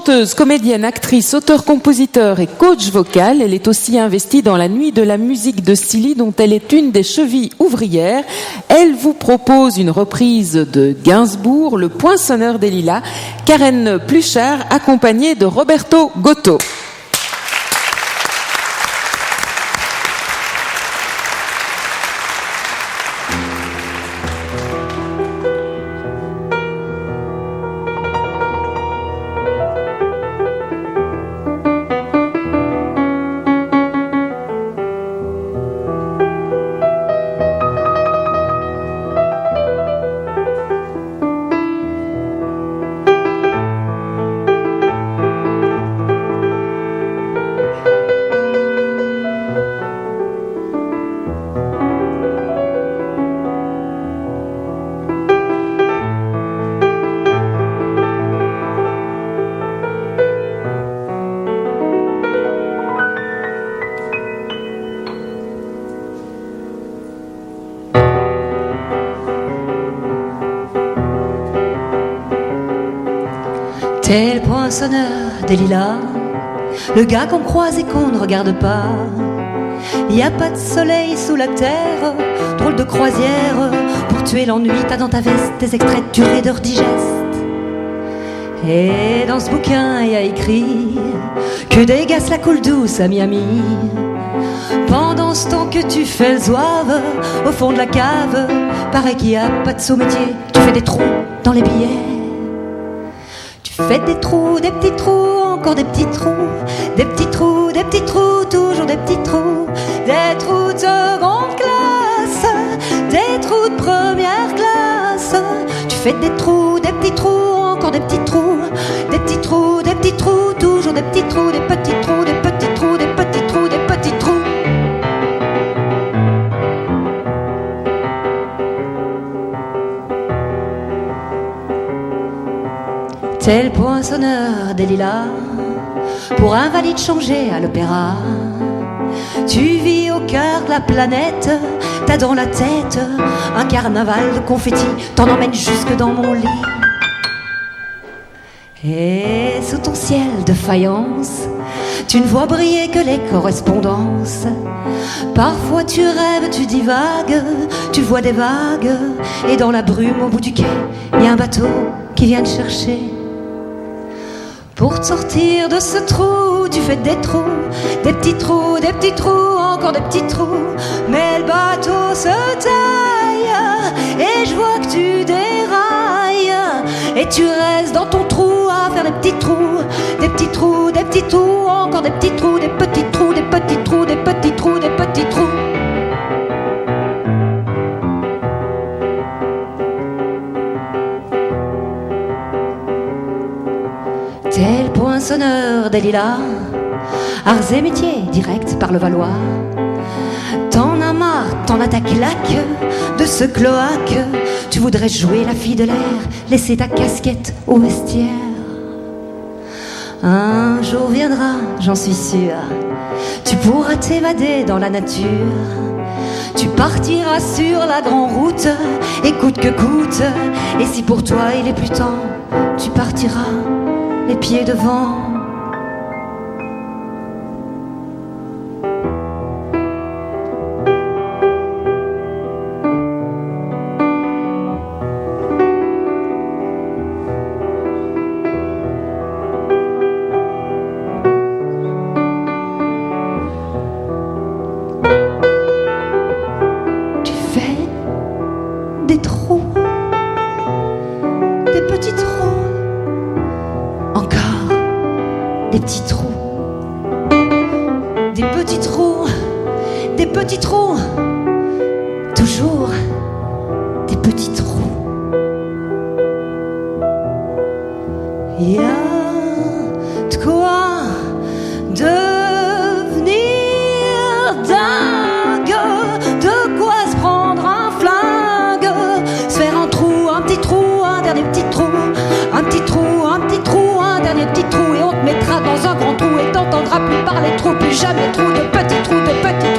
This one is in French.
Chanteuse, comédienne, actrice, auteure-compositeur et coach vocal, elle est aussi investie dans la Nuit de la musique de Silly, dont elle est une des chevilles ouvrières. Elle vous propose une reprise de Gainsbourg, Le Poinçonneur des Lilas, Karen Pluchart, accompagnée de Roberto Gotto. T'es le poinçonneur des lilas, le gars qu'on croise et qu'on ne regarde pas. Y a pas de soleil sous la terre, drôle de croisière. Pour tuer l'ennui, t'as dans ta veste des extraits de durée d'heures digestes. Et dans ce bouquin, y a écrit que des gars la coule douce à Miami. Pendant ce temps que tu fais le zouave au fond de la cave, paraît qu'il y a pas de sous-métier, tu fais des trous dans les billets. Faites des trous, des petits trous, encore des petits trous, des petits trous, des petits trous, toujours des petits trous, des trous de seconde classe, des trous de première classe. Tu fais des trous, des petits trous, encore des petits trous, des petits trous, des petits trous, toujours des petits trous, des petits trous, des petits trous, des petits trous, des petits trous. T'es le poinçonneur des lilas, pour invalide changé à l'opéra. Tu vis au cœur de la planète, t'as dans la tête un carnaval de confettis, t'en emmènes jusque dans mon lit. Et sous ton ciel de faïence, tu ne vois briller que les correspondances. Parfois tu rêves, tu divagues, tu vois des vagues, et dans la brume au bout du quai, y a un bateau qui vient te chercher. Pour te sortir de ce trou, tu fais des trous, des petits trous, des petits trous, encore des petits trous. Mais le bateau se taille, et je vois que tu dérailles. Et tu restes dans ton trou à faire des petits trous, des petits trous, des petits trous, encore des petits trous, des petits trous, des petits trous, des petits trous, des petits trous. T'es le poinçonneur des lilas, arts et métiers direct par le Valois. T'en as marre, t'en as ta claque de ce cloaque. Tu voudrais jouer la fille de l'air, laisser ta casquette au vestiaire. Un jour viendra, j'en suis sûre, tu pourras t'évader dans la nature. Tu partiras sur la grande route, et coûte que coûte. Et si pour toi il est plus temps, tu partiras les pieds devant. Tu fais des trous, des petits trous, encore des petits trous, des petits trous, des petits trous, toujours des petits trous. Y a de quoi devenir dingue, de quoi se prendre un flingue, se faire un trou, un petit trou, un dernier petit trou, un petit trou, un petit trou, un dernier petit trou, et on te mettra dans un grand trou et t'entendras plus parler trop, plus jamais trop de petits trous, de petits